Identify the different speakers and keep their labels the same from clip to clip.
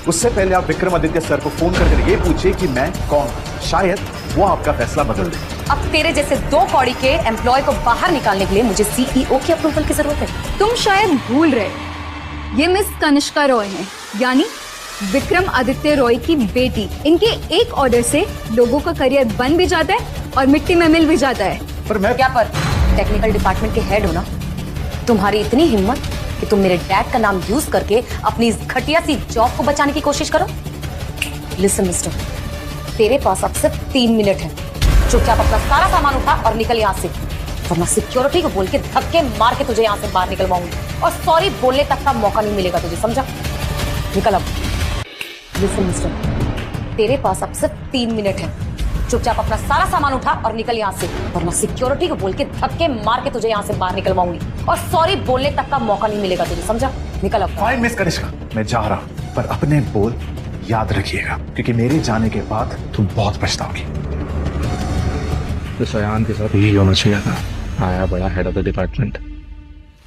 Speaker 1: उससे पहले आप विक्रमादित्य सर को फोन करके ये पूछिए कि मैं कौन हूं। शायद वो आपका फैसला बदल दे।
Speaker 2: अब तेरे जैसे 2 कौड़ी के एम्प्लॉय को बाहर निकालने के लिए मुझे सीईओ की अप्रूवल की जरूरत है।
Speaker 3: तुम शायद भूल रहे, ये मिस कनिष्का रॉय हैं, यानी विक्रम आदित्य रॉय की बेटी। इनके एक ऑर्डर से लोगों का करियर बन भी जाता है और मिट्टी में मिल भी जाता है।
Speaker 1: पर मैं
Speaker 2: क्या पर टेक्निकल डिपार्टमेंट के हेड हो ना, तुम्हारी इतनी हिम्मत कि तुम मेरे डैड का नाम यूज करके अपनी इस घटिया सी जॉब को बचाने की कोशिश करो। लिसन मिस्टर, तेरे पास अब सिर्फ 3 मिनट है। चुपचाप अपना सारा सामान उठा और निकल यहाँ से, वरना सिक्योरिटी को बोल के धक्के मार के तुझे यहाँ से बाहर निकलवाऊंगी और सॉरी बोलने तक का मौका नहीं मिलेगा तुझे, समझा? निकल अब। लिसन मिस्टर, तेरे पास अब सिर्फ 3 मिनट है। चुपचाप अपना सारा सामान उठा और निकल यहाँ से, वरना सिक्योरिटी को बोल के धक्के मार के तुझे यहाँ से बाहर निकलवाऊंगी और सॉरी बोलने तक का मौका नहीं मिलेगा तुझे, समझा? निकल अब।
Speaker 1: फाइन मिस कनिष्का, मैं जा रहा हूं, पर अपने बोल याद रखिएगा, क्योंकि मेरे जाने के बाद तुम बहुत पछताओगी।
Speaker 4: तो सयान के साथ यही होना चाहिए था। आया बड़ा head of the department.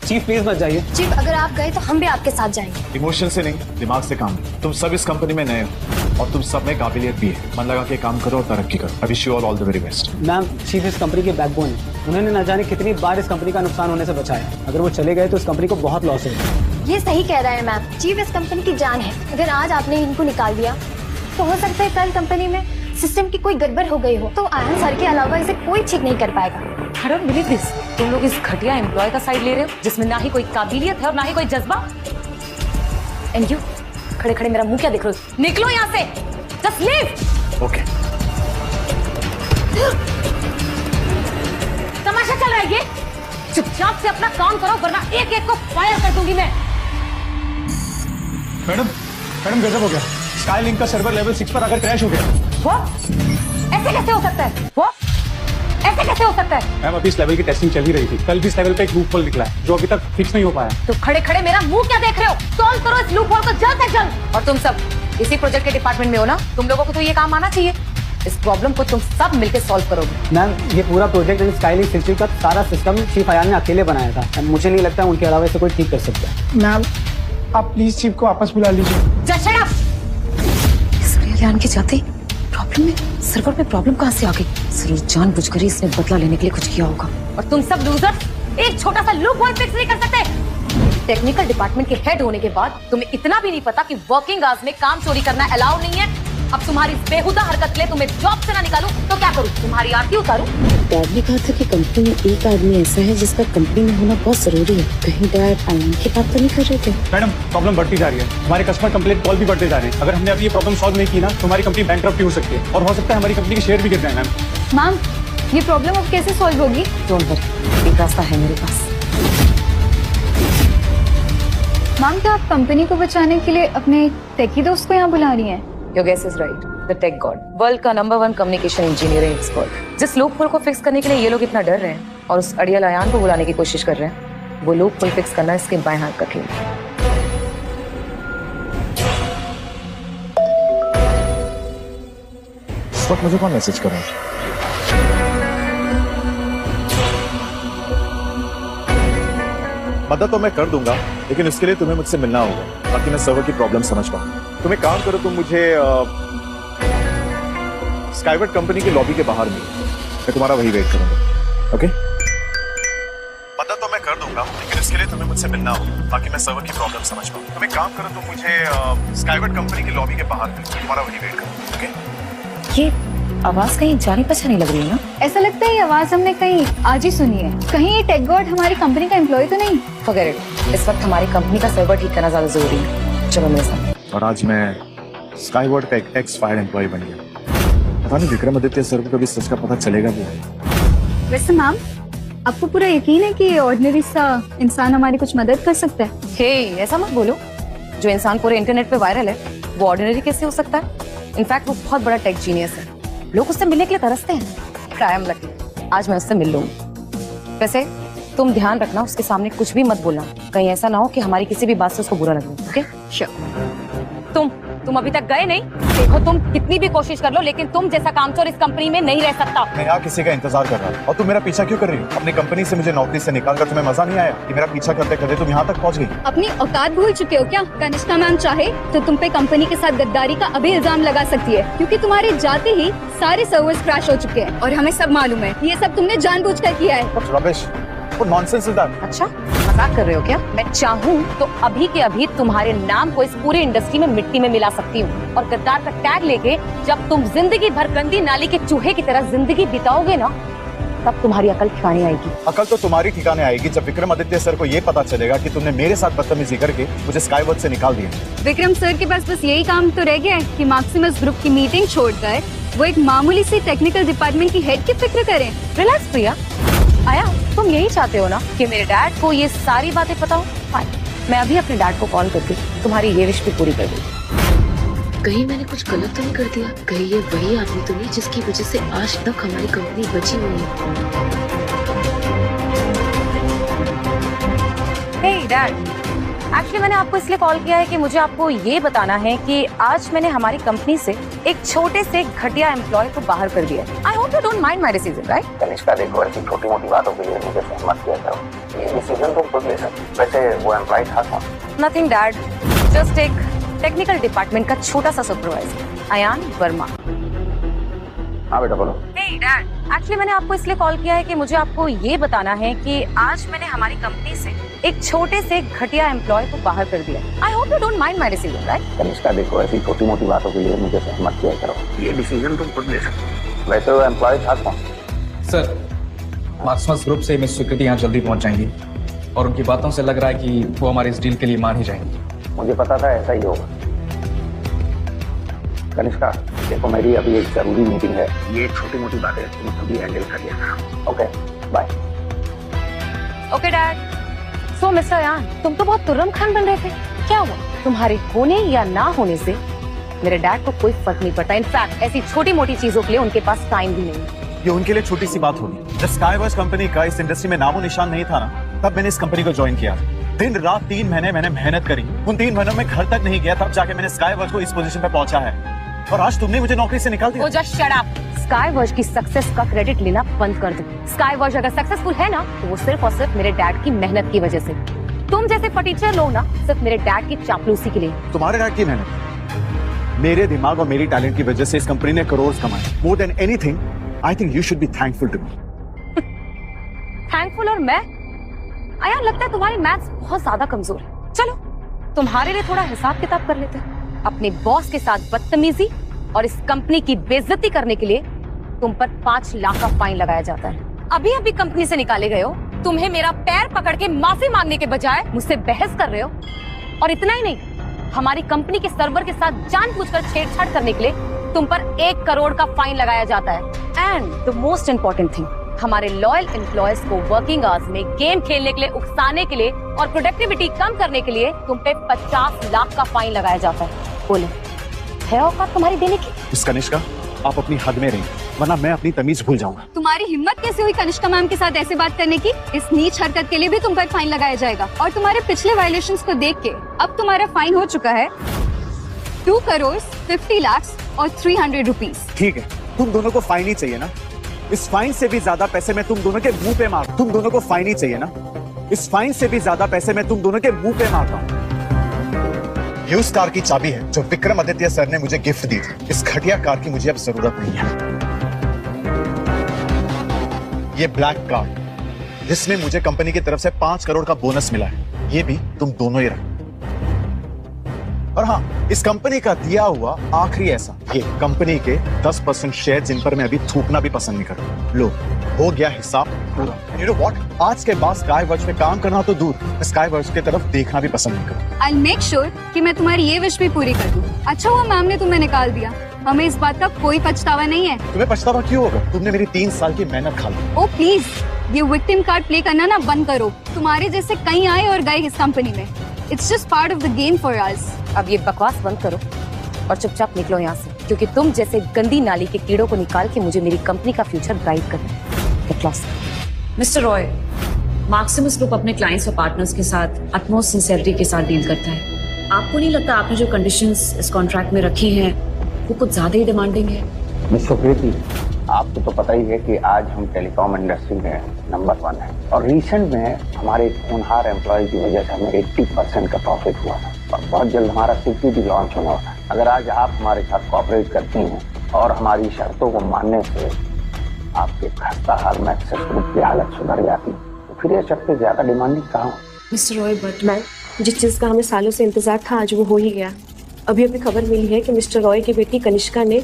Speaker 5: Chief please मत जाइए।
Speaker 6: चीफ अगर आप गए तो हम भी आपके साथ जाएंगे।
Speaker 1: इमोशन से नहीं, दिमाग से काम लो। तुम सब इस कंपनी में नए हो और तुम सब में काबिलियत भी है। मन लगा के काम करो और तरक्की करो। I wish you all the very best.
Speaker 5: Ma'am, chief इस कंपनी के बैकबोन है। उन्होंने न जाने कितनी बार इस कंपनी का नुकसान होने से बचाया। अगर वो चले गए तो इस कंपनी को बहुत लॉस है।
Speaker 6: ये सही कह रहा है मैम, चीफ इस कंपनी की जान है। अगर आज आपने इनको निकाल दिया तो हो सकता है कल कंपनी में सिस्टम की कोई गड़बड़ हो गई हो, तो आयन सर के अलावा इसे कोई ठीक नहीं कर पाएगा।
Speaker 2: I don't believe this। तुम लोग इस घटिया एम्प्लॉय का साइड ले रहे हो जिसमें ना ही कोई काबिलियत है और ना ही कोई जज्बा। एंड यू खड़े खड़े मेरा मुंह क्या देख रहे हो? निकलो यहाँ से, जस्ट लीव।
Speaker 1: ओके।
Speaker 2: तमाशा चल रहा है ये? चुपचाप से अपना काम करो वरना एक एक को फायर कर दूंगी मैं।
Speaker 5: मैडम गजब हो गया। स्काई लिंक का सर्वर लेवल 6 पर अगर क्रैश हो गया।
Speaker 2: वो ऐसे कैसे हो सकता है? वो ऐसे कैसे हो सकता है?
Speaker 5: मैम, अभी इस लेवल की टेस्टिंग चल ही रही थी। कल भी इस लेवल पे एक लूप होल निकला है जो अभी तक फिक्स नहीं हो पाया।
Speaker 2: तो खड़े खड़े मेरा मुंह क्या देख रहे हो? सॉल्व करो इस लूप होल को जल्द से जल्द। और तुम सब इसी प्रोजेक्ट के डिपार्टमेंट में हो ना, तुम लोगों को तो ये काम आना चाहिए। इस प्रॉब्लम को तुम सब मिलकर सॉल्व करोगे।
Speaker 5: मैम, ये पूरा project and sky link system का सारा सिस्टम चीफ अयान ने अकेले बनाया था। मुझे नहीं लगता उनके अलावा इसे कोई ठीक कर सकता है।
Speaker 7: मैम, आप प्लीज चीफ को वापस बुला लीजिए।
Speaker 2: Just shut up! इस अयान के जाते प्रॉब्लम में, सर्वर में प्रॉब्लम कहाँ से आ गई? जरूर जानबूझकर ही इसने बदला लेने के लिए कुछ किया होगा। और तुम सब लूजर एक छोटा सा लूप होल फिक्स नहीं कर सकते। टेक्निकल डिपार्टमेंट के हेड होने के बाद तुम्हें इतना भी नहीं पता कि वर्किंग आवर्स में काम चोरी करना अलाउ नहीं है। अब तुम्हारी बेहुदा हरकत ले तुम्हें जॉब से ना निकालूं तो क्या करूं? तुम्हारी आरती उतारूं?
Speaker 8: डैड ने कहा था कि कंपनी में एक आदमी ऐसा है जिसका कंपनी में होना बहुत जरूरी है। कहीं डैड आयन की बात तो नहीं कर रहे थे?
Speaker 5: मैडम, प्रॉब्लम बढ़ती जा रही है। हमारे कस्टमर कंप्लेंट कॉल भी बढ़ते जा रहे हैं। अगर हमने अभी ये प्रॉब्लम सॉल्व नहीं की ना तो हमारी कंपनी बैंकरप्ट हो सकती है और हो सकता है हमारी कंपनी के शेयर भी गिर जाए।
Speaker 3: मैम, ये प्रॉब्लम अब कैसे सॉल्व होगी?
Speaker 2: डोंट वरी, एक रास्ता है मेरे पास।
Speaker 3: मैम, क्या आप कंपनी को बचाने के लिए अपने टेकी दोस्त को यहाँ बुला रही हैं?
Speaker 2: Your guess is right. The tech god, world का नंबर 1 कम्युनिकेशन इंजीनियरिंग एक्सपर्ट। जिस लूप होल को फिक्स करने के लिए ये लोग इतना डर रहे हैं और उस अड़ियल अयान को बुलाने की कोशिश कर रहे हैं, वो लूप होल फिक्स करना इसके बाएं हाथ का खेल है।
Speaker 1: इस वक्त मुझे कौन मैसेज कर रहा है? मदद तो मैं कर दूंगा, लेकिन उसके लिए तुम्हें मुझसे मिलना होगा ताकि मैं सर्वर की प्रॉब्लम समझ पाऊं। तुम एक काम करो, तुम मुझे स्काईवर्ड कंपनी की लॉबी के बाहर मिलो। मैं तुम्हारा वही वेट करूंगा। ओके? मदद तो मैं कर दूंगा, लेकिन इसके लिए तुम्हें मुझसे मिलना होगा ताकि मैं सर्वर की प्रॉब्लम समझ पाऊं। तुम एक काम करो, तुम मुझे स्काईवर्ड कंपनी की लॉबी के बाहर मिलो। मैं तुम्हारा वही वेट करूंगा। ओके?
Speaker 2: ये आवाज कहीं जानी पहचानी लग रही है ना?
Speaker 3: ऐसा लगता है ये आवाज हमने कहीं आज ही सुनी है। कहीं ये टेक गॉड हमारी कंपनी का एम्प्लॉय तो नहीं?
Speaker 2: Forget it. इस वक्त हमारी कंपनी का सर्वर ठीक करना ज्यादा जरूरी है। चलो मेरे साथ।
Speaker 1: और आज मैं स्काईवर्ड का एक एक्स फायर एम्प्लॉय बन गया। पता नहीं विक्रमादित्य सर को कभी सच का पता चलेगा भी।
Speaker 3: वैसे मैम, आपको पूरा यकीन है कि ऑर्डिनरी सा इंसान हमारी कुछ मदद कर सकता है?
Speaker 2: हे, ऐसा मत बोलो। जो इंसान पूरे इंटरनेट पे वायरल है वो ऑर्डिनरी कैसे हो सकता है? इनफैक्ट वो बहुत बड़ा टेक जीनियस है। लोग उससे मिलने के लिए तरसते हैं। आई एम लकी, आज मैं उससे मिल लूंगी। वैसे तुम ध्यान रखना, उसके सामने कुछ भी मत बोलना, कहीं ऐसा ना हो कि हमारी किसी भी बात से उसको बुरा लगे। ओके?
Speaker 3: श्योर।
Speaker 2: तुम अभी तक गए नहीं? देखो, तुम कितनी भी कोशिश कर लो, लेकिन तुम जैसा कामचोर इस कंपनी में नहीं रह सकता।
Speaker 1: मैं यहाँ किसी का इंतजार कर रहा था और तुम मेरा पीछा क्यों कर रही हो? अपनी कंपनी से मुझे नौकरी से निकाल कर तुम्हें मजा नहीं आया कि मेरा पीछा करते करते तुम यहाँ तक पहुँच गई?
Speaker 3: अपनी औकात भूल चुके हो क्या? कनिष्का मैम चाहे तो तुम पे कंपनी के साथ गद्दारी का अभी इल्जाम लगा सकती है, क्योंकि तुम्हारे जाते ही सारे सर्वर्स क्रैश हो चुके हैं और हमें सब मालूम है। ये सब तुमने जानबूझकर किया है।
Speaker 1: What rubbish? What nonsense is that?
Speaker 2: अच्छा, मजाक कर रहे हो क्या? मैं चाहूँ तो अभी के अभी तुम्हारे नाम को इस पूरी इंडस्ट्री में मिट्टी में मिला सकती हूँ, और गद्दार का टैग लेके जब तुम जिंदगी भर गंदी नाली के चूहे की तरह जिंदगी बिताओगे ना, तब तुम्हारी अकल ठिकाने आएगी।
Speaker 1: अकल तो तुम्हारी ठिकाने आएगी जब विक्रमादित्य सर को ये पता चलेगा कि तुमने मेरे साथ बदतमीजी करके मुझे स्काईवर्ड से निकाल दिया।
Speaker 3: विक्रम सर के पास बस यही काम तो रह गया है कि मैक्सिमस ग्रुप की मीटिंग छोड़कर वो एक मामूली सी टेक्निकल डिपार्टमेंट की हेड की फिक्र करें।
Speaker 2: रिलैक्स प्रिया। आया, तुम यही चाहते हो ना कि मेरे डैड को ये सारी बातें पता हो? फाइन, मैं अभी अपने डैड को कॉल करके तुम्हारी ये विश भी पूरी कर दूँ।
Speaker 8: कहीं मैंने कुछ गलत तो नहीं कर दिया? कहीं ये वही आदमी तो नहीं जिसकी वजह से आज तक हमारी कंपनी बची हुई है?
Speaker 2: हे डैड, एक्चुअली मैंने आपको इसलिए कॉल किया है कि मुझे आपको ये बताना है कि आज मैंने हमारी कंपनी से एक छोटे से घटिया एम्प्लॉय को बाहर कर दिया। आई hope you don't mind my decision, right?
Speaker 9: Kanishka, देखो ऐसी छोटी मोटी बातों के लिए मुझे सहमत किया करो। ये डिसीजन तुम खुद ले सकते। वैसे वो एम्प्लॉय था कौन?
Speaker 2: नथिंग डैड, जस्ट एक टेक्निकल डिपार्टमेंट का छोटा सा सुपरवाइजर, अयान वर्मा।
Speaker 9: हाँ बेटा बोलो।
Speaker 2: हे डैड, एक्चुअली मैंने आपको इसलिए कॉल किया है कि मुझे आपको ये बताना है कि आज मैंने हमारी कंपनी से एक छोटे से घटिया एम्प्लॉय को बाहर कर दिया। आई hope you don't mind my decision, right?
Speaker 9: Kanishka, देखो ऐसी छोटी मोटी बातों के लिए मुझे सहमत किया करो। ये डिसीजन तुम खुद ले सकते। वैसे वो एम्प्लॉय था कौन?
Speaker 10: सर, मैक्सिमस ग्रुप से मिस स्वीकृति यहाँ जल्दी पहुँच जाएंगी और उनकी बातों से लग रहा है कि वो हमारे इस डील के लिए मान ही जाएंगी।
Speaker 9: मुझे पता था ऐसा ही होगा। कनिष्का, देखो मेरी अभी एक जरूरी मीटिंग है। ये छोटी मोटी बातें तुम अभी हैंडल कर लिया। Okay, bye.
Speaker 2: Okay dad. So mister Ayaan, तुम तो बहुत तुर्रम खान बन रहे थे, क्या हुआ? तुम्हारे होने या ना होने से मेरे डैड को कोई फर्क नहीं पड़ता। इनफैक्ट ऐसी छोटी मोटी चीजों के लिए उनके पास टाइम भी नहीं है।
Speaker 1: ये उनके लिए छोटी सी बात होगी। जब स्काईवर्ड कंपनी का इस इंडस्ट्री में नामो निशान नहीं था ना, तब मैंने इस कंपनी को ज्वाइन किया। दिन रात 3 महीने मैंने मेहनत करी। उन 3 महीनों में घर तक नहीं गया, तब जाके मैंने स्काईवर्ड को इस पोजीशन पे पहुंचा है। और आज तुमने मुझे नौकरी से निकाल दिया।
Speaker 2: वो जस्ट शट अप। स्काईवर्ड की सक्सेस का क्रेडिट लेना बंद कर दो। स्काईवर्ड अगर सक्सेसफुल है ना, तो वो सिर्फ और सिर्फ मेरे डैड की मेहनत की वजह से। तुम जैसे फटीचर लोग ना सिर्फ मेरे डैड की चापलूसी के लिए।
Speaker 1: तुम्हारे डैड की मेहनत, मेरे दिमाग और मेरी टैलेंट की वजह से इस कंपनी ने करोड़ कमाए। More than anything, I think you should be thankful to me.
Speaker 2: Thankful? और मैं? आया, लगता है तुम्हारी मैथ्स बहुत ज्यादा कमजोर है। चलो तुम्हारे लिए थोड़ा हिसाब किताब कर लेते हैं। अपने बॉस के साथ बदतमीजी और इस कंपनी की बेइज्जती करने के लिए तुम पर 5 लाख का फाइन लगाया जाता है। अभी अभी कंपनी से निकाले गए हो, तुम्हें मेरा पैर पकड़ के माफी मांगने के बजाय मुझसे बहस कर रहे हो। और इतना ही नहीं, हमारी कंपनी के सर्वर के साथ जानबूझकर छेड़छाड़ करने के लिए तुम पर 1 करोड़ का फाइन लगाया जाता है। And the most important thing, हमारे लॉयल एम्प्लॉयज को वर्किंग आवर्स में गेम खेलने के लिए उकसाने के लिए और प्रोडक्टिविटी कम करने के लिए तुम पे 50 लाख का फाइन लगाया जाता है। बोले, है औकात तुम्हारी देने की?
Speaker 1: इस कनिष्का, आप अपनी हद में रहिए, वरना मैं अपनी तमीज भूल जाऊंगा।
Speaker 3: तुम्हारी हिम्मत कैसे हुई कनिष्का मैम के साथ ऐसे बात करने की? इस नीच हरकत के लिए भी तुम पर फाइन लगाया जाएगा। और तुम्हारे पिछले वायलेशंस को देख के अब तुम्हारा फाइन हो चुका है 2 करोड़ 50 लाख और 300 रुपीज।
Speaker 1: ठीक है, तुम दोनों को फाइन ही चाहिए ना? इस फाइन से भी ज्यादा पैसे मैं तुम दोनों के मुंह पे मार। तुम दोनों को फाइन ही चाहिए ना? इस फाइन से भी ज्यादा पैसे मैं तुम दोनों के मुंह पे मारता हूँ। ये उस कार की चाबी है जो विक्रमादित्य सर ने मुझे गिफ्ट दी थी। इस घटिया कार की मुझे अब जरूरत नहीं है। ये ब्लैक कार्ड जिसमें मुझे कंपनी की तरफ से 5 करोड़ का बोनस मिला है, ये भी तुम दोनों ही रखो। और हाँ, इस कंपनी का दिया हुआ आखिरी ऐसा, ये कंपनी के 10% शेयर जिन पर मैं अभी थूकना भी पसंद नहीं करता। लो, हो गया हिसाब पूरा। You know what? आज के बाद स्काईवर्ड में काम करना तो दूर, स्काईवर्ड की तरफ देखना भी पसंद नहीं करता।
Speaker 3: I'll make sure कि मैं तुम्हारी ये विश भी पूरी कर दूं। अच्छा हुआ मैम ने तुम्हें निकाल दिया, हमें इस बात का कोई पछतावा नहीं है।
Speaker 1: तुम्हें पछतावा क्यों होगा? तुमने मेरी 3 साल की मेहनत खा ली।
Speaker 3: ओ प्लीज, ये विक्टिम कार्ड प्ले करना ना बंद करो। तुम्हारे जैसे कई आए और गए इस कंपनी में। It's just part of the game for us.
Speaker 2: अब ये बकवास बंद करो और चुपचाप निकलो यहाँ से, क्योंकि तुम जैसे गंदी नाली के कीड़ों को निकाल के मुझे मेरी कंपनी का फ्यूचर ब्राइट करना है। मिस्टर रॉय, मार्क्सिमस ग्रुप अपने क्लाइंट्स और पार्टनर्स के साथ अटमोस्ट सिंसियरिटी के साथ डील करता है। आपको नहीं लगता आपने जो कंडीशंस इस कॉन्ट्रैक्ट में रखी हैं वो कुछ ज्यादा ही डिमांडिंग है?
Speaker 9: मिस सुकृति, आपको तो पता ही है कि आज हम टेलीकॉम इंडस्ट्री में नंबर 1 है और रिसेंट में हमारे होनहार एम्प्लॉय की वजह से हमें 80% का प्रॉफिट हुआ था और बहुत जल्द हमारा सिटी भी लॉन्च होना होता है। अगर आज आप हमारे साथ कोऑपरेट करती हैं और हमारी शर्तों को मानने से आपके खस्ता हाल में एक्सेस ग्रुप की हालत सुधर जाती तो फिर ये शर्तें ज्यादा डिमांडिंग कहाँ?
Speaker 2: मिस्टर रॉय, बट
Speaker 11: मैम, जिस चीज का हमें सालों से इंतजार था आज वो हो ही गया। अभी खबर मिली है कि मिस्टर रॉय की बेटी कनिष्का ने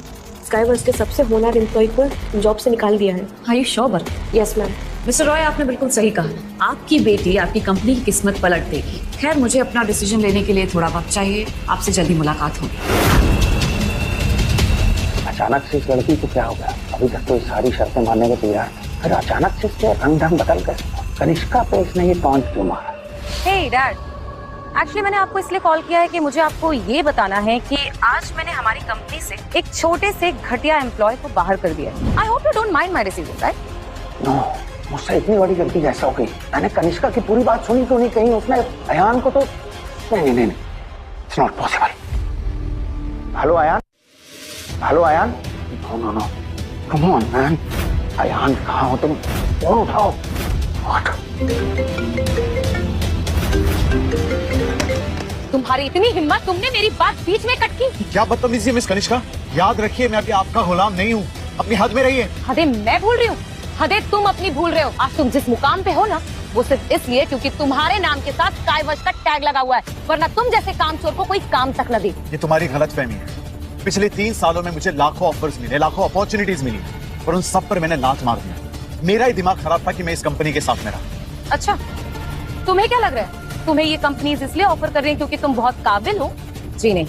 Speaker 11: स्काईवर्स के सबसे होनहार एम्प्लॉय को जॉब से निकाल दिया है।
Speaker 2: Are you sure? But
Speaker 11: yes ma'am.
Speaker 2: Mister Roy, आपने बिल्कुल सही कहा। आपकी बेटी आपकी कंपनी की किस्मत पलट देगी। खैर, मुझे अपना डिसीजन लेने के लिए थोड़ा वक्त चाहिए। आपसे जल्दी मुलाकात होगी।
Speaker 9: अचानक से इस लड़की को क्या हो गया? अभी तक तो ये सारी शर्तें मानने को तैयार, फिर अचानक से इसके रंग ढंग बदल गए। कनिष्का पे इसने ये टॉन्ट क्यों मारा?
Speaker 2: हे डैड, एक्चुअली मैंने आपको इसलिए कॉल किया है कि मुझे आपको ये बताना है कि आज मैंने हमारी कंपनी से एक छोटे से घटिया एम्प्लॉय को बाहर कर दिया है। I hope you don't mind my decision, right?
Speaker 9: No, मुझसे इतनी बड़ी गलती कैसे हो गई? मैंने कनिष्का की पूरी बात सुनी क्यों नहीं? कहीं उसने अयान को तो नहीं, it's not possible. Hello Ayaan, hello Ayaan, no, come on man, Ayaan कहाँ हो तुम? फोन उठाओ।
Speaker 2: तुम्हारी इतनी हिम्मत, तुमने मेरी बात बीच में कट की।
Speaker 1: क्या बदतमीजी है मिस कनिष्का? याद रखिए मैं अभी आपका गुलाम नहीं हूँ, अपनी हद में रहिए।
Speaker 2: हदे मैं भूल रही हूँ? हदे तुम अपनी भूल रहे हो। आज तुम जिस मुकाम पे हो ना, वो सिर्फ इसलिए क्योंकि तुम्हारे नाम के साथ स्काईवर्स का टैग लगा हुआ है, वरना तुम जैसे कामचोर को कोई काम तक न दे।
Speaker 1: ये तुम्हारी गलतफहमी है। पिछले 3 सालों में मुझे लाखों ऑफर्स मिले, लाखों अपॉर्चुनिटीज मिली, पर उन सब पर मैंने लात मार दिया। मेरा ही दिमाग खराब था कि मैं इस कंपनी के साथ में रहा।
Speaker 2: अच्छा, तुम्हें क्या लग रहा है तुम्हें ये कंपनीज इसलिए ऑफर कर रही हैं क्योंकि तुम बहुत काबिल हो? जी नहीं,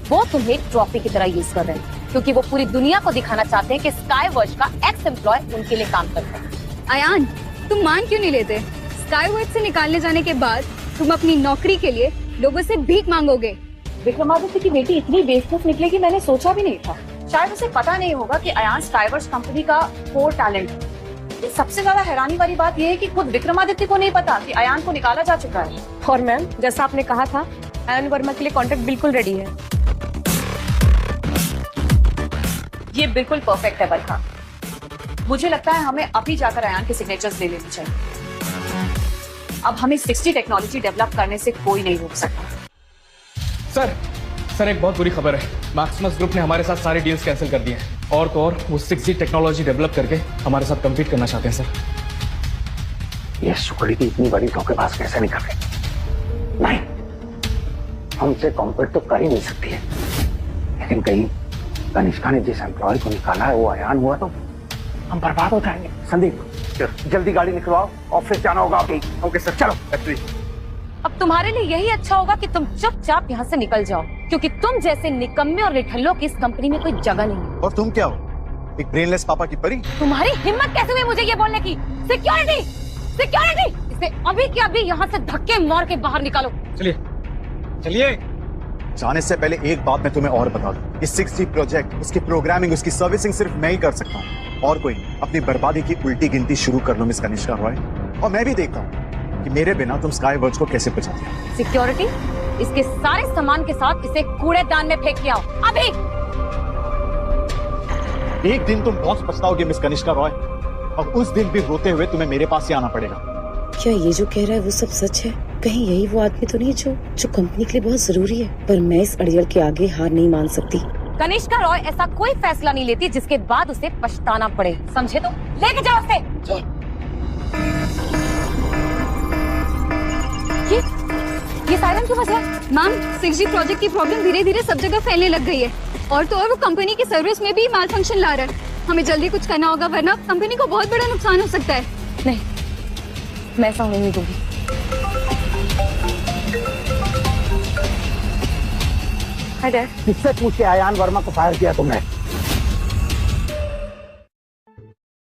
Speaker 2: वो तुम्हें ट्रॉफी की तरह यूज कर रहे हैं क्योंकि वो पूरी दुनिया को दिखाना चाहते हैं कि स्काईवर्स का एक्स एम्प्लॉय उनके लिए काम करता है।
Speaker 3: अयान, तुम मान क्यों नहीं लेते? स्काईवर्स से निकालने जाने के बाद तुम अपनी नौकरी के लिए लोगों से भीख मांगोगे।
Speaker 2: विक्रमादित्य की बेटी इतनी बेवकूफ निकलेगी मैंने सोचा भी नहीं था। शायद उसे पता नहीं होगा कि अयान स्काईवर्स कंपनी का कोर टैलेंट है। सबसे ज्यादा हैरानी वाली बात यह है कि खुद विक्रमादित्य को नहीं पता कि अयान को निकाला जा चुका है।
Speaker 11: और मैम, जैसा आपने कहा था, अयान वर्मा के लिए कॉन्ट्रैक्ट बिल्कुल रेडी है।
Speaker 2: ये बिल्कुल परफेक्ट है बरखा। मुझे लगता है हमें अभी जाकर अयान के सिग्नेचर्स ले लेने चाहिए। अब हमें 60 टेक्नोलॉजी डेवलप करने से कोई नहीं रोक सकता।
Speaker 10: सर, एक बहुत बुरी खबर है। मार्क्सिमस ग्रुप ने हमारे साथ सारे डील्स कैंसिल कर दिए हैं और तो और वो 6G टेक्नोलॉजी डेवलप करके हमारे साथ कम्पीट करना चाहते हैं सर।
Speaker 9: ये सुकृति इतनी बड़ी धोखेबाज कैसे निकल गई? नहीं, हमसे कॉम्पीट तो कर ही नहीं सकती है, लेकिन कहीं कनिष्का ने जिस एम्प्लॉय को निकाला है वो अयान हुआ तो हम बर्बाद हो जाएंगे। संदीप, जल्दी गाड़ी निकलवाओ, ऑफिस जाना होगा अभी। ओके सर, चलो फैक्ट्री।
Speaker 2: अब तुम्हारे लिए यही अच्छा होगा कि तुम चुपचाप यहाँ से निकल जाओ, क्योंकि तुम जैसे निकम्मे और निठल्लों की इस कंपनी में कोई जगह नहीं है।
Speaker 1: और तुम क्या हो, एक ब्रेनलेस पापा की परी?
Speaker 2: तुम्हारी हिम्मत कैसे हुई मुझे ये बोलने की? सिक्योरिटी, सिक्योरिटी, इसे अभी के अभी यहाँ से धक्के मार के बाहर निकालो।
Speaker 10: चलिए।
Speaker 1: जाने से पहले एक बात मैं तुम्हें और बता दूं, इस 6G प्रोजेक्ट, उसकी प्रोग्रामिंग, उसकी सर्विसिंग सिर्फ मैं ही कर सकता हूँ और कोई नहीं। अपनी बर्बादी की उल्टी गिनती शुरू कर लो मिस कनिष्का रॉय, और मैं भी देखता हूँ कि मेरे बिना तुम स्काईवर्स को कैसे बचाती हो।
Speaker 2: सिक्योरिटी, इसके सारे सामान के साथ इसे कूड़ेदान में फेंक के आओ अभी।
Speaker 1: एक दिन तुम बहुत पछताओगे मिस कनिष्का रॉय, और उस दिन भी रोते हुए तुम्हें मेरे पास ही आना पड़ेगा।
Speaker 8: क्या ये जो कह रहा है वो सब सच है? कहीं यही वो आदमी तो नहीं जो कंपनी के लिए बहुत जरूरी है? पर मैं इस अड़ियल के आगे हार नहीं मान सकती।
Speaker 2: कनिष्का रॉय ऐसा कोई फैसला नहीं लेती जिसके बाद उसे पछताना पड़े, समझे? तो लेके जाओ उसे। ये सायरन क्यों बज रहा है?
Speaker 3: मैम, 6G प्रोजेक्ट की प्रॉब्लम धीरे धीरे सब जगह फैलने लग गई है और तो और वो कंपनी की सर्विस में भी माल फंक्शन ला रहा है। हमें जल्दी कुछ करना होगा वरना कंपनी को बहुत बड़ा नुकसान हो सकता है।
Speaker 2: नहीं, मैं ऐसा होने नहीं दूंगी।
Speaker 9: किससे पूछ के अयान वर्मा को फायर किया तुमने?